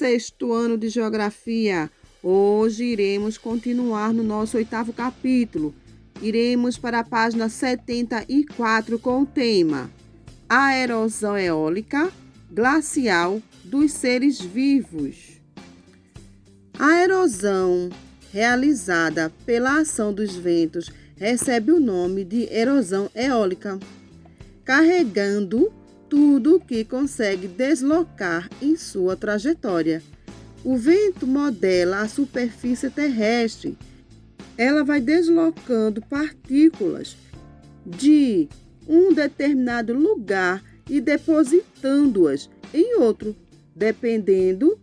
sexto ano de Geografia. Hoje iremos continuar no nosso oitavo capítulo. Iremos para a página 74 com o tema A erosão eólica glacial dos seres vivos. A erosão realizada pela ação dos ventos recebe o nome de erosão eólica, carregando tudo o que consegue deslocar em sua trajetória. O vento modela a superfície terrestre. Ela vai deslocando partículas de um determinado lugar e depositando-as em outro, dependendo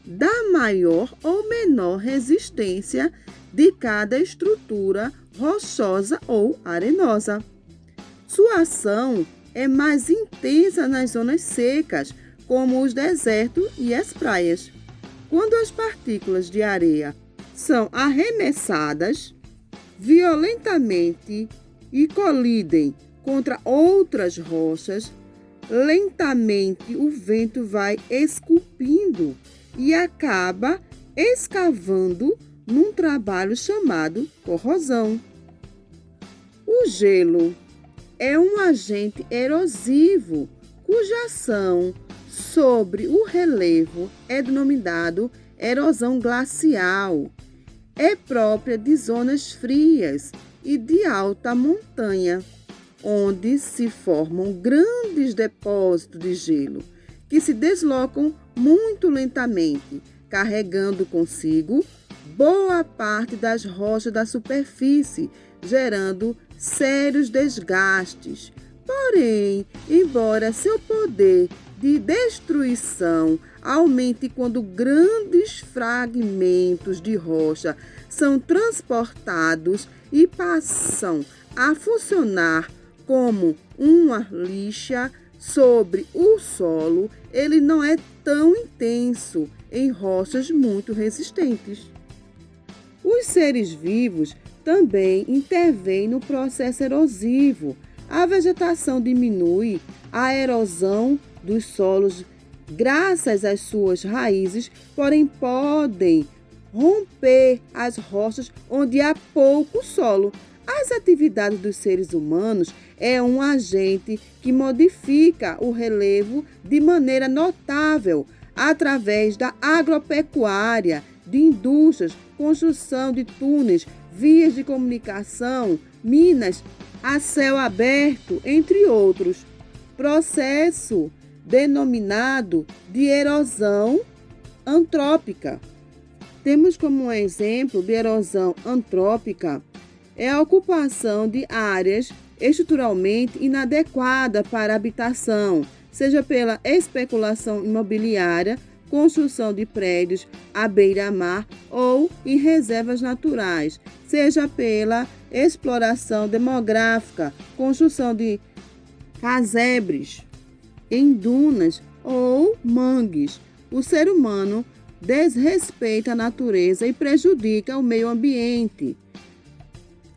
da maior ou menor resistência de cada estrutura rochosa ou arenosa. Sua ação é mais intensa nas zonas secas, como os desertos e as praias. Quando as partículas de areia são arremessadas violentamente e colidem contra outras rochas, lentamente o vento vai esculpindo e acaba escavando num trabalho chamado corrosão. O gelo é um agente erosivo cuja ação sobre o relevo é denominado erosão glacial. É própria de zonas frias e de alta montanha, onde se formam grandes depósitos de gelo que se deslocam muito lentamente, carregando consigo boa parte das rochas da superfície, gerando sérios desgastes. Porém, embora seu poder de destruição aumente quando grandes fragmentos de rocha são transportados e passam a funcionar como uma lixa sobre o solo, ele não é tão intenso em rochas muito resistentes. Os seres vivos também intervêm no processo erosivo. A vegetação diminui a erosão dos solos graças às suas raízes, porém podem romper as rochas onde há pouco solo. As atividades dos seres humanos é um agente que modifica o relevo de maneira notável através da agropecuária, de indústrias, construção de túneis, vias de comunicação, minas a céu aberto, entre outros. Processo denominado de erosão antrópica. Temos como um exemplo de erosão antrópica a ocupação de áreas estruturalmente inadequadas para habitação, seja pela especulação imobiliária, construção de prédios à beira-mar ou em reservas naturais, seja pela exploração demográfica, construção de casebres em dunas ou mangues. O ser humano desrespeita a natureza e prejudica o meio ambiente.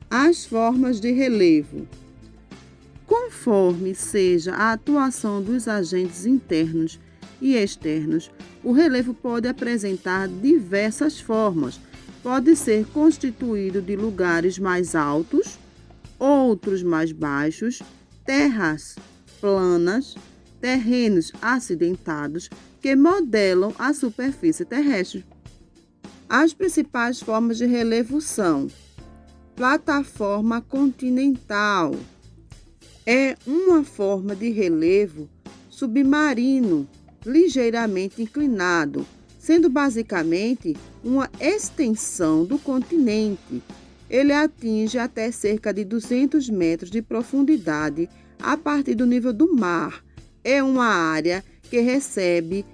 As formas de relevo. Conforme seja a atuação dos agentes internos e externos, o relevo pode apresentar diversas formas. Pode ser constituído de lugares mais altos, outros mais baixos, terras planas, terrenos acidentados que modelam a superfície terrestre. As principais formas de relevo são: plataforma continental. É uma forma de relevo submarino ligeiramente inclinado, sendo basicamente uma extensão do continente. Ele atinge até cerca de 200 metros de profundidade a partir do nível do mar. É uma área que recebe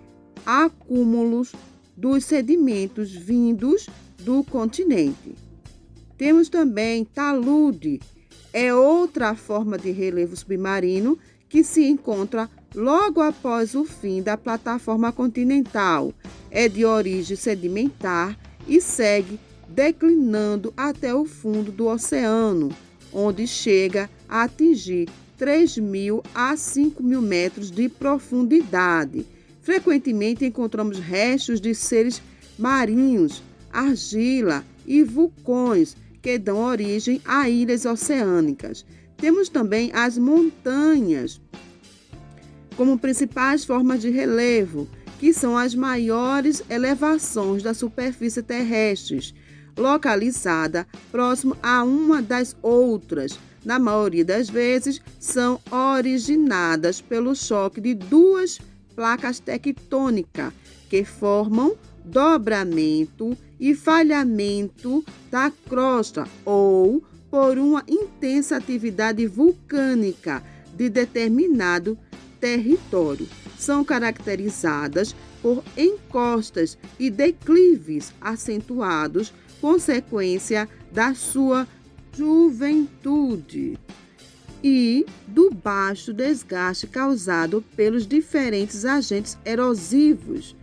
acúmulos dos sedimentos vindos do continente. Temos também talude. É outra forma de relevo submarino que se encontra logo após o fim da plataforma continental. É de origem sedimentar e segue declinando até o fundo do oceano, onde chega a atingir 3.000 a 5.000 metros de profundidade. Frequentemente encontramos restos de seres marinhos, argila e vulcões que dão origem a ilhas oceânicas. Temos também as montanhas como principais formas de relevo, que são as maiores elevações da superfície terrestre, localizada próximo a uma das outras. Na maioria das vezes, são originadas pelo choque de duas placas tectônicas que formam dobramento e falhamento da crosta ou por uma intensa atividade vulcânica de determinado território. São caracterizadas por encostas e declives acentuados, consequência da sua juventude e do baixo desgaste causado pelos diferentes agentes erosivos.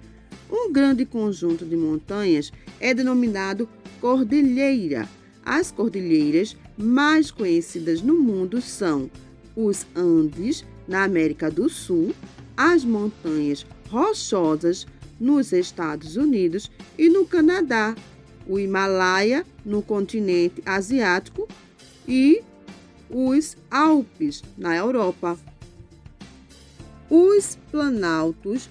Um grande conjunto de montanhas é denominado cordilheira. As cordilheiras mais conhecidas no mundo são os Andes, na América do Sul, as montanhas rochosas nos Estados Unidos e no Canadá, o Himalaia no continente asiático e os Alpes na Europa. Os planaltos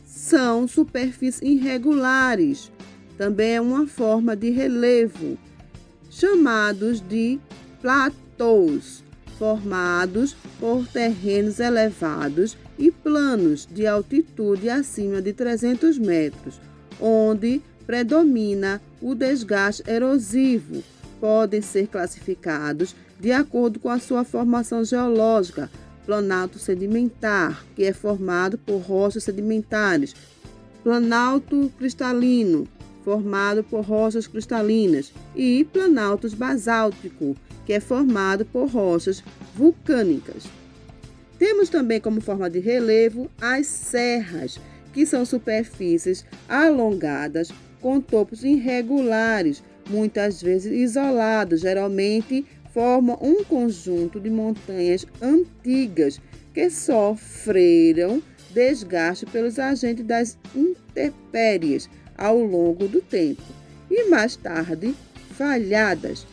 são superfícies irregulares, também é uma forma de relevo, chamados de platôs, formados por terrenos elevados e planos de altitude acima de 300 metros, onde predomina o desgaste erosivo. Podem ser classificados de acordo com a sua formação geológica: planalto sedimentar, que é formado por rochas sedimentares; planalto cristalino, formado por rochas cristalinas; e planalto basáltico, que é formado por rochas vulcânicas. Temos também como forma de relevo as serras, que são superfícies alongadas com topos irregulares, muitas vezes isolados, geralmente formam um conjunto de montanhas antigas que sofreram desgaste pelos agentes das intempéries ao longo do tempo e mais tarde falhadas.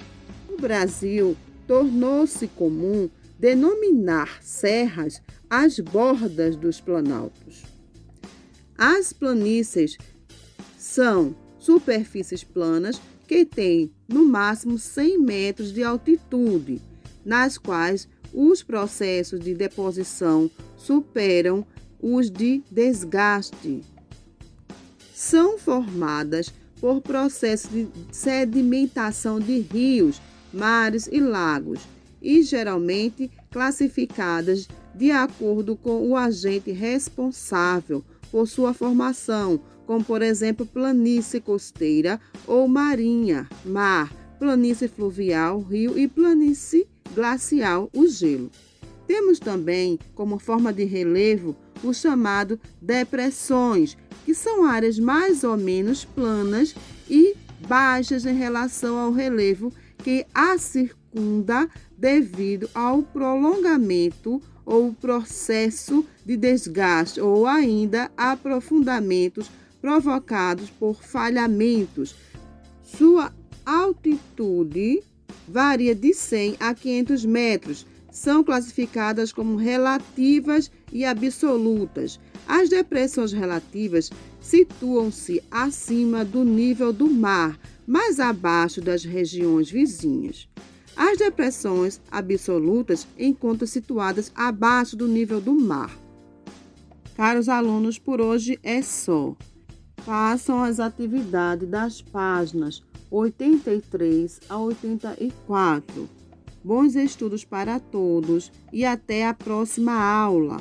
No Brasil, tornou-se comum denominar serras as bordas dos planaltos. As planícies são superfícies planas que têm no máximo 100 metros de altitude, nas quais os processos de deposição superam os de desgaste. São formadas por processos de sedimentação de rios, mares e lagos e geralmente classificadas de acordo com o agente responsável por sua formação, como, por exemplo, planície costeira ou marinha, mar, planície fluvial, rio e planície glacial, o gelo. Temos também, como forma de relevo, o chamado depressões, que são áreas mais ou menos planas e baixas em relação ao relevo que a circunda devido ao prolongamento ou processo de desgaste ou ainda aprofundamentos provocados por falhamentos. Sua altitude varia de 100 a 500 metros. São classificadas como relativas e absolutas. As depressões relativas situam-se acima do nível do mar, mais abaixo das regiões vizinhas. As depressões absolutas encontram-se situadas abaixo do nível do mar. Caros alunos, por hoje é só. Façam as atividades das páginas 83 a 84. Bons estudos para todos e até a próxima aula.